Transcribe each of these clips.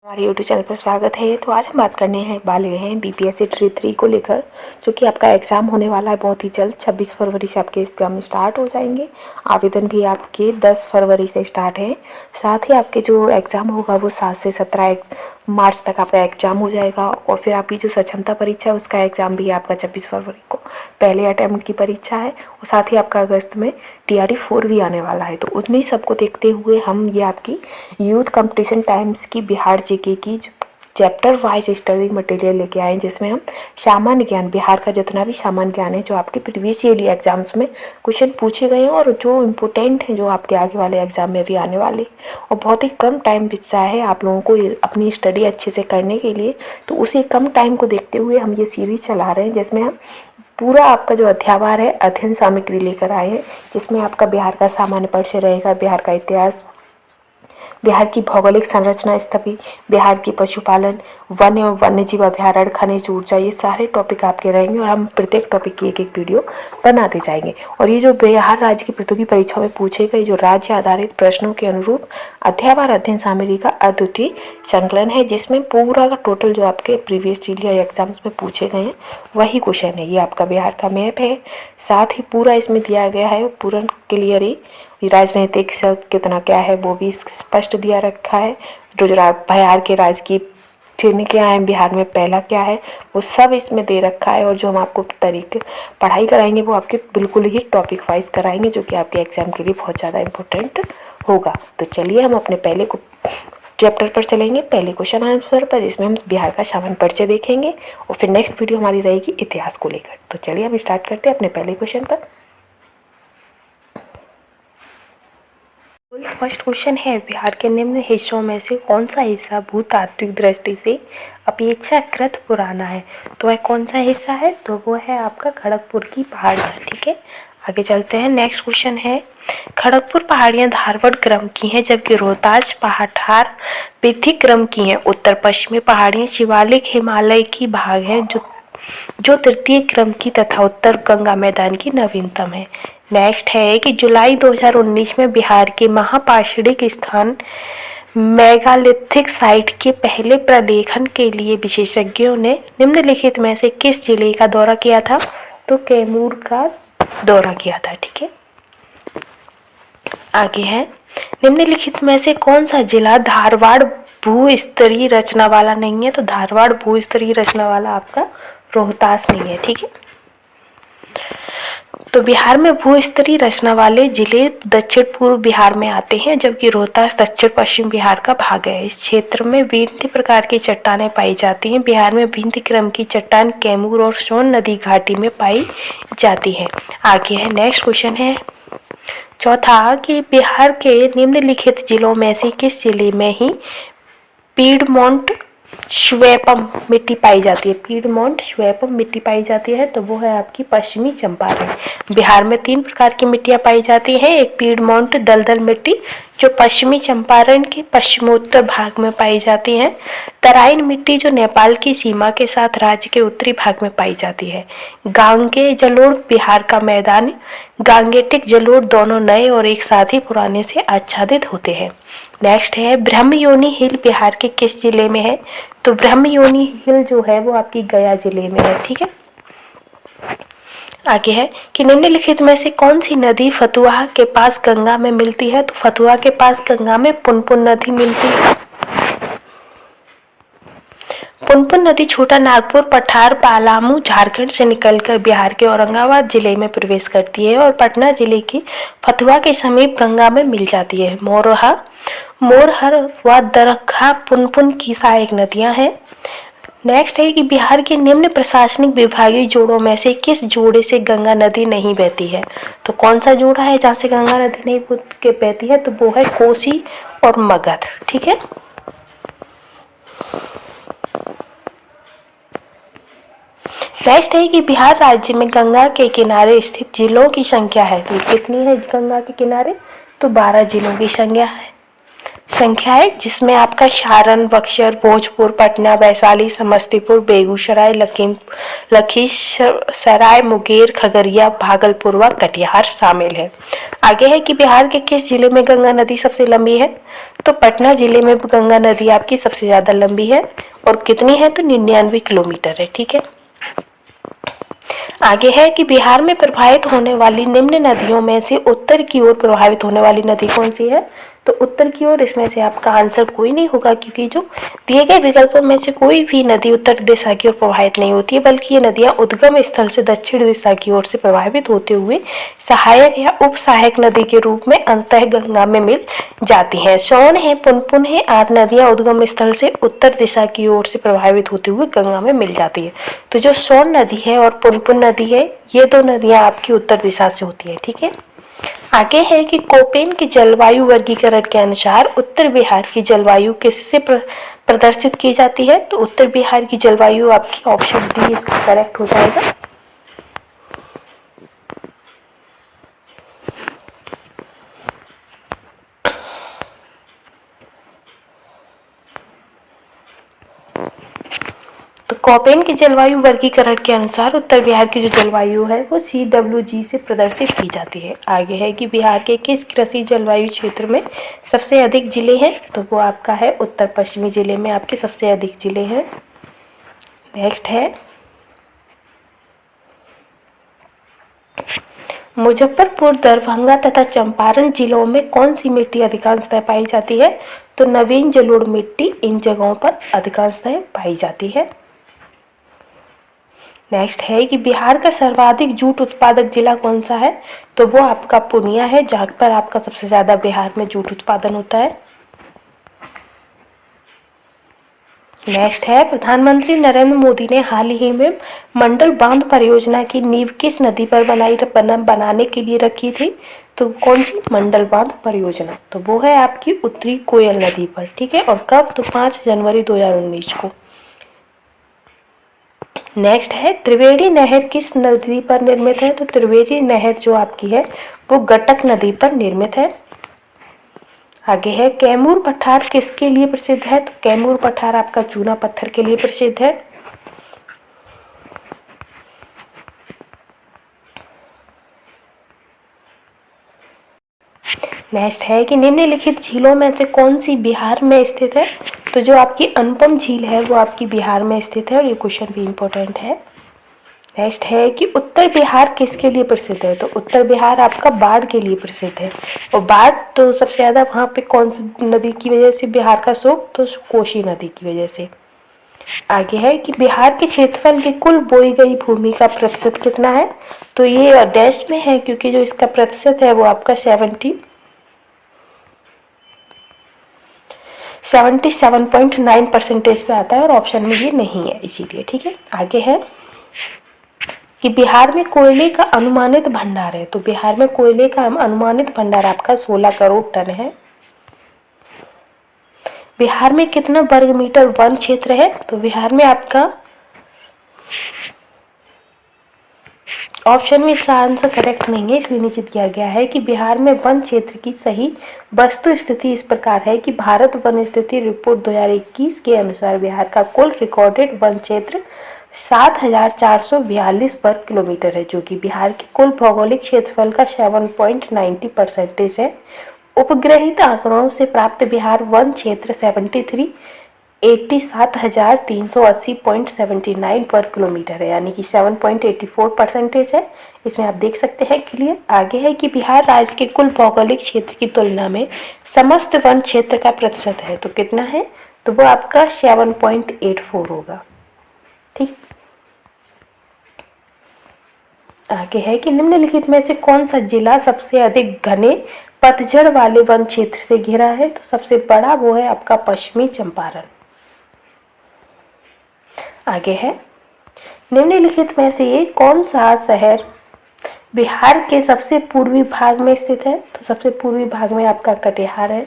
हमारे YouTube channel पर स्वागत है। तो आज हम बात करने हैं वाले हैं बीपीएससी ट्री 3 को लेकर, जो कि आपका एग्ज़ाम होने वाला है बहुत ही जल्द। 26 फरवरी से आपके एग्ज़ाम स्टार्ट हो जाएंगे। आवेदन भी आपके 10 फरवरी से स्टार्ट है। साथ ही आपके जो एग्ज़ाम होगा वो 7 से 17 मार्च तक आपका एग्ज़ाम हो जाएगा। और फिर आपकी जो सक्षमता परीक्षा है उसका एग्ज़ाम भी आपका 26 फरवरी को पहले अटैम्प्ट की परीक्षा है। और साथ ही आपका अगस्त में TRE 4 भी आने वाला है। तो उन्हीं सबको देखते हुए हम ये आपकी यूथ कंपटीशन टाइम्स की बिहार जीके की चैप्टर वाइज स्टडी मटेरियल लेके आए, जिसमें हम सामान्य ज्ञान, बिहार का जितना भी सामान्य ज्ञान है जो आपके प्रीवियस ईयर एग्जाम्स में क्वेश्चन पूछे गए हैं और जो इम्पोर्टेंट हैं जो आपके आगे वाले एग्जाम में भी आने वाले, और बहुत ही कम टाइम बचा है आप लोगों को अपनी स्टडी अच्छे से करने के लिए। तो उसी कम टाइम को देखते हुए हम ये सीरीज चला रहे हैं, जिसमें हम पूरा आपका जो अध्यावार है अध्ययन सामग्री लेकर आए हैं, जिसमें आपका बिहार का सामान्य परिचय रहेगा, बिहार का इतिहास, बिहार की भौगोलिक संरचना स्थिति, बिहार की पशुपालन, वन एवं वन्यजीव अभ्यारण्य, खनिज ऊर्जा, ये सारे टॉपिक आपके रहेंगे और हम प्रत्येक टॉपिक की एक एक वीडियो बनाते जाएंगे। और ये जो बिहार राज्य की प्रतियोगी परीक्षा में पूछे गए जो राज्य आधारित प्रश्नों के अनुरूप अध्यावार अध्ययन सामग्री का अद्वितीय संकलन है, जिसमें पूरा का टोटल जो आपके प्रीवियस ईयर एग्जाम्स में पूछे गए हैं वही क्वेश्चन है। ये आपका बिहार का मैप है, साथ ही पूरा इसमें दिया गया है पूरा क्लियर ही राजनीतिक कितना क्या है वो भी स्पष्ट दिया रखा है। जो बिहार के राज्य की चिन्ह क्या है, बिहार में पहला क्या है, वो सब इसमें दे रखा है। और जो हम आपको तरीके पढ़ाई कराएंगे वो आपके बिल्कुल ही टॉपिक वाइज कराएंगे, जो कि आपके एग्जाम के लिए बहुत ज़्यादा इम्पोर्टेंट होगा। तो चलिए हम अपने पहले चैप्टर पर चलेंगे, पहले क्वेश्चन आंसर पर, जिसमें हम बिहार का सामान्य परिचय देखेंगे और फिर नेक्स्ट वीडियो हमारी रहेगी इतिहास को लेकर। तो चलिए हम स्टार्ट करते हैं अपने पहले क्वेश्चन पर। फर्स्ट क्वेश्चन है, बिहार के निम्न हिस्सों में से कौन सा हिस्सा भूतात्विक दृष्टि से अपेक्षाकृत पुराना है? तो वह कौन सा हिस्सा है? तो वो है आपका खड़गपुर की पहाड़ियाँ। ठीक है, आगे चलते हैं। नेक्स्ट क्वेश्चन है, खड़गपुर पहाड़ियाँ धारवड़ क्रम की हैं, जबकि रोहतास पठार विधि क्रम की हैं। उत्तर पश्चिमी पहाड़ियाँ शिवालिक हिमालय की भाग हैं जो तृतीय क्रम की तथा उत्तर गंगा मैदान की नवीनतम है। नेक्स्ट है कि जुलाई 2019 में बिहार के महापाषाणिक स्थान मेगालिथिक साइट के पहले प्रलेखन के लिए विशेषज्ञों ने निम्नलिखित में से किस जिले का दौरा किया था? तो कैमूर का दौरा किया था। ठीक है, आगे है, निम्नलिखित में से कौन सा जिला धारवाड़ भूस्तरीय रचना वाला नहीं है? तो धारवाड़ भूस्तरीय रचना वाला आपका रोहतास नहीं है। ठीक है, तो बिहार में भूस्तरीय रचना वाले जिले दक्षिण पूर्व बिहार में आते हैं, जबकि रोहतास दक्षिण पश्चिम बिहार का भाग है। इस क्षेत्र में विभिन्न प्रकार की चट्टानें पाई जाती हैं। बिहार में विंध्य क्रम की चट्टान कैमूर और सोन नदी घाटी में पाई जाती है। आगे है, नेक्स्ट क्वेश्चन है चौथा कि बिहार के निम्नलिखित जिलों में से किस जिले में ही पीडमोंट श्वेपम मिट्टी पाई जाती है? पीडमोंट श्वेपम मिट्टी पाई जाती है, तो वो है आपकी पश्चिमी चंपारण। बिहार में 3 प्रकार की मिट्टियां पाई जाती हैं। एक पीडमोंट दलदल मिट्टी जो पश्चिमी चंपारण के पश्चिमोत्तर भाग में पाई जाती है। तराइन मिट्टी जो नेपाल की सीमा के साथ राज्य के उत्तरी भाग में पाई जाती है। गांगे जलोढ़ बिहार का मैदान, गांगेटिक जलोढ़ दोनों नए और एक साथ ही पुराने से आच्छादित होते हैं। नेक्स्ट है, ब्रह्मयोनी हिल बिहार के किस जिले में है? तो ब्रह्मयोनी हिल जो है वो आपकी गया जिले में है। ठीक है, आगे है कि निम्नलिखित में से कौन सी नदी फतुहा के पास गंगा में मिलती है? तो फतुहा के पास गंगा में पुनपुन नदी मिलती है। पुनपुन नदी छोटा नागपुर, पठार, पालामू, झारखंड से निकलकर बिहार के औरंगाबाद जिले में प्रवेश करती है और पटना जिले की फतुहा के समीप गंगा में मिल जाती है। मोरहर व दरखा पुनपुन की सहायक नदियां हैं। नेक्स्ट है कि बिहार के निम्न प्रशासनिक विभागीय जोड़ों में से किस जोड़े से गंगा नदी नहीं बहती है? तो कौन सा जोड़ा है जहाँ से गंगा नदी नहीं बहती है? तो वो है कोसी और मगध। ठीक है, नेक्स्ट है कि बिहार राज्य में गंगा के किनारे स्थित जिलों की संख्या है। तो कितनी है गंगा के किनारे? तो 12 जिलों की संख्या है, जिसमें आपका सारण, बक्सर, भोजपुर, पटना, वैशाली, समस्तीपुर, बेगूसराय, लखीसराय, मुंगेर, खगड़िया, भागलपुर व कटिहार शामिल है। आगे है कि बिहार के किस जिले में गंगा नदी सबसे लंबी है? तो पटना जिले में गंगा नदी आपकी सबसे ज्यादा लंबी है और कितनी है? तो 99 किलोमीटर है। ठीक है। आगे है कि बिहार में प्रवाहित होने वाली निम्न नदियों में से उत्तर की ओर प्रवाहित होने वाली नदी कौन सी है? तो उत्तर की ओर इसमें से आपका आंसर कोई नहीं होगा, क्योंकि जो दिए गए विकल्पों में से कोई भी नदी उत्तर दिशा की ओर प्रवाहित नहीं होती है, बल्कि ये नदियां उद्गम स्थल से दक्षिण दिशा की ओर से प्रवाहित होते हुए सहायक या उप सहायक नदी के रूप में अंततः गंगा में मिल जाती हैं। सोन है, पुनपुन है आदि नदियां उद्गम स्थल से उत्तर दिशा की ओर से प्रवाहित होते हुए गंगा में मिल जाती है। तो जो सोन नदी है और पुनपुन नदी है, ये दो नदियां आपकी उत्तर दिशा से होती है। ठीक है। आगे है कि कोपेन के जलवायु वर्गीकरण के अनुसार उत्तर बिहार की जलवायु किससे प्रदर्शित की जाती है? तो उत्तर बिहार की जलवायु आपकी ऑप्शन डी इसका करेक्ट हो जाएगा। तो कोपेन के जलवायु वर्गीकरण के अनुसार उत्तर बिहार की जो जलवायु है वो CWG से प्रदर्शित की जाती है। आगे है कि बिहार के किस कृषि जलवायु क्षेत्र में सबसे अधिक जिले हैं? तो वो आपका है उत्तर पश्चिमी जिले में आपके सबसे अधिक जिले हैं। नेक्स्ट है मुजफ्फरपुर, दरभंगा तथा चंपारण जिलों में कौन सी मिट्टी अधिकांशतः पाई जाती है? तो नवीन जलोढ़ मिट्टी इन जगहों पर अधिकांशतः पाई जाती है। नेक्स्ट है कि बिहार का सर्वाधिक जूट उत्पादक जिला कौन सा है? तो वो आपका पूर्णिया है, जहाँ पर आपका सबसे ज्यादा बिहार में जूट उत्पादन होता है। नेक्स्ट है प्रधानमंत्री नरेंद्र मोदी ने हाल ही में मंडल बांध परियोजना की नींव किस नदी पर बनाने के लिए रखी थी? तो कौन सी मंडल बांध परियोजना? तो वो है आपकी उत्तरी कोयल नदी पर। ठीक है। और कब? तो 5 जनवरी 2019 को। नेक्स्ट है त्रिवेणी नहर किस नदी पर निर्मित है? तो त्रिवेणी नहर जो आपकी है वो गटक नदी पर निर्मित है। आगे है कैमूर पठार किसके लिए प्रसिद्ध है? तो कैमूर पठार आपका चूना पत्थर के लिए प्रसिद्ध है। नेक्स्ट है कि निम्नलिखित झीलों में से कौन सी बिहार में स्थित है? तो जो आपकी अनुपम झील है वो आपकी बिहार में स्थित है और ये क्वेश्चन भी इम्पोर्टेंट है। नेक्स्ट है कि उत्तर बिहार किसके लिए प्रसिद्ध है? तो उत्तर बिहार आपका बाढ़ के लिए प्रसिद्ध है। और बाढ़ तो सबसे ज्यादा वहाँ पे कौन सी नदी की वजह से बिहार का शोक? तो कोसी नदी की वजह से। आगे है कि बिहार के क्षेत्रफल की कुल बोई गई भूमि का प्रतिशत कितना है? तो ये डैश में है, क्योंकि जो इसका प्रतिशत है वो आपका 77.9% पे आता है और ऑप्शन में ये नहीं है, इसीलिए। ठीक है। आगे है कि बिहार में कोयले का अनुमानित भंडार है। तो बिहार में कोयले का अनुमानित भंडार आपका 16 करोड़ टन है। बिहार में कितना वर्ग मीटर वन क्षेत्र है? तो बिहार में आपका ऑप्शन में इसका आंसर करेक्ट नहीं है, इसलिए निश्चित किया गया है कि बिहार में वन क्षेत्र की सही वस्तु स्थिति इस प्रकार है कि भारत वन स्थिति रिपोर्ट 2021 के अनुसार बिहार का कुल रिकॉर्डेड वन क्षेत्र 7,442 वर्ग किलोमीटर है, जो कि बिहार के कुल भौगोलिक क्षेत्रफल का 7.90% है। उपग्रहित आंकड़ों से प्राप्त बिहार वन क्षेत्र 87,380.79 वर्ग किलोमीटर है, यानी कि 7.84% है। इसमें आप देख सकते हैं क्लियर। आगे है कि बिहार राज्य के कुल भौगोलिक क्षेत्र की तुलना में समस्त वन क्षेत्र का प्रतिशत है, तो कितना है? तो वो आपका 7.84 होगा। ठीक। आगे है कि निम्नलिखित में से कौन सा जिला सबसे अधिक घने पतझड़ वाले वन क्षेत्र से घिरा है? तो सबसे बड़ा वो है आपका पश्चिमी चंपारण। आगे है निम्नलिखित में से ये कौन सा शहर बिहार के सबसे पूर्वी भाग में स्थित है? तो सबसे पूर्वी भाग में आपका कटिहार है।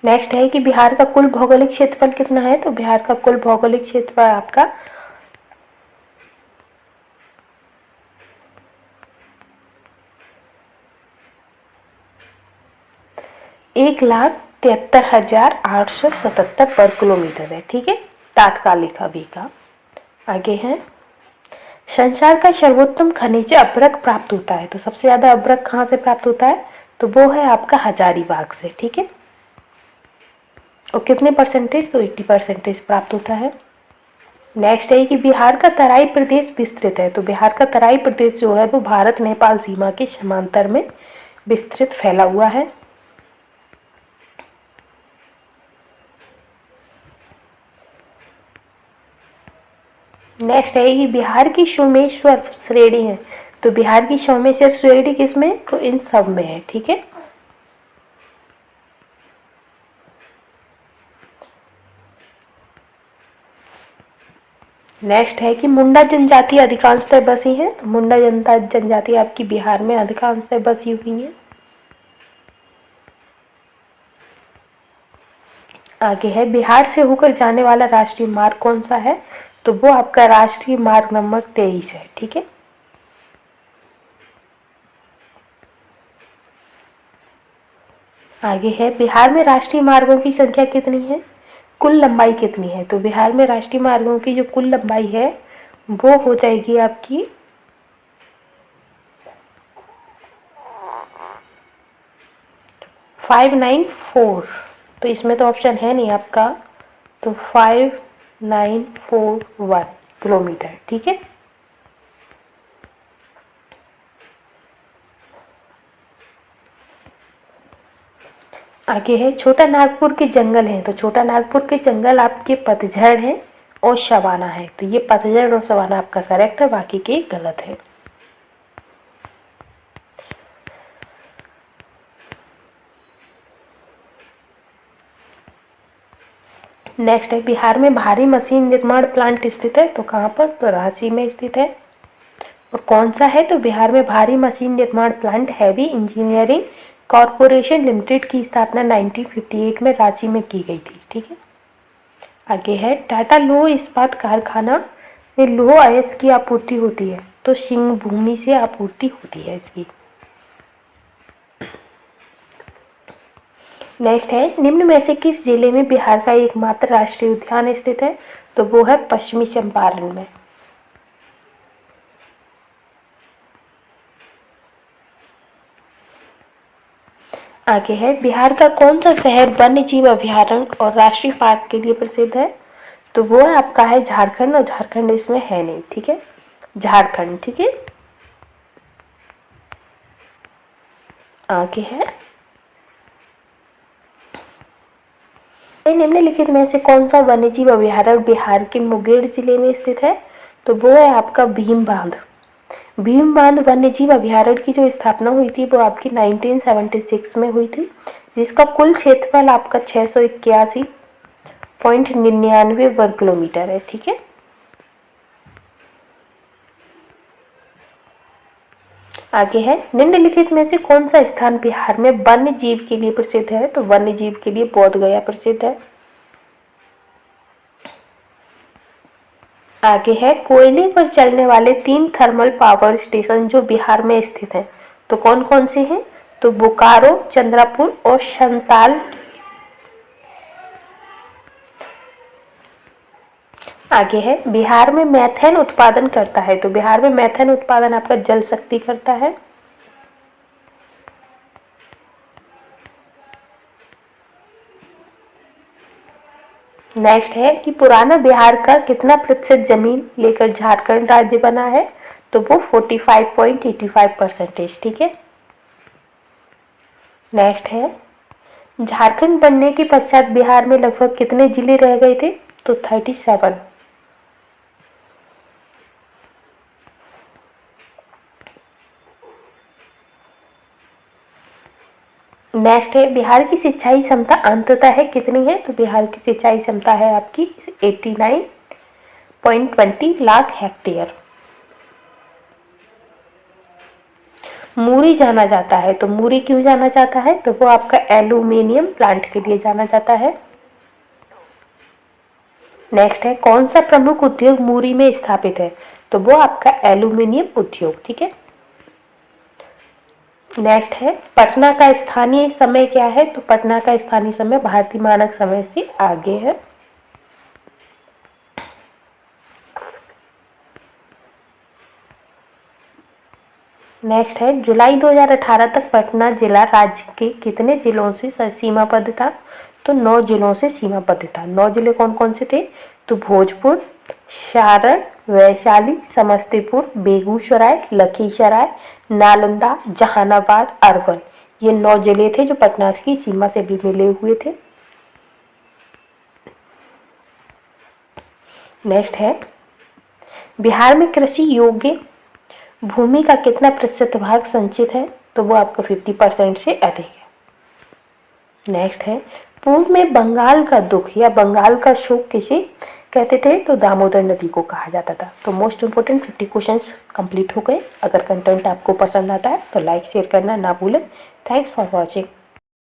नेक्स्ट है कि बिहार का कुल भौगोलिक क्षेत्रफल कितना है? तो बिहार का कुल भौगोलिक क्षेत्रफल आपका 1,73,877 पर किलोमीटर है, ठीक है, तात्कालिक अभी का। आगे है, संसार का सर्वोत्तम खनिज अभ्रक प्राप्त होता है, तो सबसे ज्यादा अभ्रक कहाँ से प्राप्त होता है, तो वो है आपका हजारीबाग से, ठीक है। और कितने परसेंटेज, तो 80% प्राप्त होता है। नेक्स्ट है कि बिहार का तराई प्रदेश विस्तृत है, तो बिहार का तराई प्रदेश जो है वो भारत नेपाल सीमा के समांतर में विस्तृत फैला हुआ है। नेक्स्ट है कि बिहार की सोमेश्वर श्रेणी है, तो बिहार की सोमेश्वर श्रेणी किसमें, तो इन सब में है, ठीक है। नेक्स्ट है कि मुंडा जनजाति अधिकांशतः बसी है, तो मुंडा जनजाति आपकी बिहार में अधिकांशतः बसी हुई है। आगे है, बिहार से होकर जाने वाला राष्ट्रीय मार्ग कौन सा है, तो वो आपका राष्ट्रीय मार्ग नंबर 23 है, ठीक है। आगे है, बिहार में राष्ट्रीय मार्गों की संख्या कितनी है, कुल लंबाई कितनी है, तो बिहार में राष्ट्रीय मार्गों की जो कुल लंबाई है वो हो जाएगी आपकी 594, तो इसमें तो ऑप्शन है नहीं आपका, तो 5941 किलोमीटर, ठीक है। आगे है, छोटा नागपुर के जंगल हैं, तो छोटा नागपुर के जंगल आपके पतझड़ हैं और सवाना है, तो ये पतझड़ और सवाना आपका करेक्ट है, बाकी के गलत है। नेक्स्ट है, बिहार में भारी मशीन निर्माण प्लांट स्थित है, तो कहाँ पर, तो रांची में स्थित है। और कौन सा है, तो बिहार में भारी मशीन निर्माण plant heavy engineering corporation limited की स्थापना 1958 में रांची में की गई थी, ठीक है। आगे है, टाटा लोह इस्पात कारखाना में लोह अयस्क की आपूर्ति होती है, तो सिंह भूमि से आपूर्ति होती है इसकी। नेक्स्ट है, निम्न में से किस जिले में बिहार का एकमात्र राष्ट्रीय उद्यान स्थित है, तो वो है पश्चिमी चंपारण में। आगे है, बिहार का कौन सा शहर वन्य जीव अभयारण्य और राष्ट्रीय पार्क के लिए प्रसिद्ध है, तो वो है आपका है झारखंड, और झारखंड इसमें है नहीं, ठीक है, झारखंड, ठीक है। आगे है, निम्नलिखित में से कौन सा वन्यजीव अभयारण्य बिहार के मुंगेर जिले में स्थित है, तो वो है आपका भीम बांध। भीम बांध वन्यजीव अभयारण्य की जो स्थापना हुई थी वो आपकी 1976 में हुई थी, जिसका कुल क्षेत्रफल आपका 681.99 वर्ग किलोमीटर है, ठीक है। आगे है, निम्नलिखित में से कौन सा स्थान बिहार में वन्य जीव के लिए प्रसिद्ध है, तो वन्य जीव के लिए बोध गया प्रसिद्ध है। आगे है, कोयले पर चलने वाले 3 थर्मल पावर स्टेशन जो बिहार में स्थित हैं, तो कौन कौन से हैं, तो बोकारो, चंद्रपुर और संताल। आगे है, बिहार में मैथेन उत्पादन करता है, तो बिहार में मैथेन उत्पादन आपका जल शक्ति करता है। नेक्स्ट है कि पुराना बिहार का कितना प्रतिशत जमीन लेकर झारखंड राज्य बना है, तो वो 45.85%, ठीक है। नेक्स्ट है, झारखंड बनने के पश्चात बिहार में लगभग कितने जिले रह गए थे, तो 37। नेक्स्ट है, बिहार की सिंचाई क्षमता अंततः है कितनी है, तो बिहार की सिंचाई क्षमता है आपकी 89.20 लाख हेक्टेयर। मूरी जाना जाता है, तो मूरी क्यों जाना जाता है, तो वो आपका एल्यूमिनियम प्लांट के लिए जाना जाता है। नेक्स्ट है, कौन सा प्रमुख उद्योग मूरी में स्थापित है, तो वो आपका एल्यूमिनियम उद्योग, ठीक है। नेक्स्ट है पटना का स्थानीय समय क्या है, तो पटना का स्थानीय समय भारतीय मानक समय से आगे है। नेक्स्ट है जुलाई 2018 तक पटना जिला राज्य के कितने जिलों से सीमाबद्ध था, तो 9 जिलों से सीमाबद्ध था। 9 जिले कौन कौन से थे, तो भोजपुर, सारण, वैशाली, समस्तीपुर, बेगूसराय, लखीसराय, नालंदा, जहानाबाद, अरवल। ये 9 जिले थे जो पटना की सीमा से भी मिले हुए थे। नेक्स्ट है बिहार में कृषि योग्य भूमि का कितना प्रतिशत भाग संचित है, तो वो आपका 50% से अधिक है। नेक्स्ट है पूर्व में बंगाल का दुख या बंगाल का शोक किसे कहते थे, तो दामोदर नदी को कहा जाता था। तो मोस्ट इंपोर्टेंट 50 क्वेश्चंस कंप्लीट हो गए। अगर कंटेंट आपको पसंद आता है तो लाइक शेयर करना ना भूलें। Thanks for watching.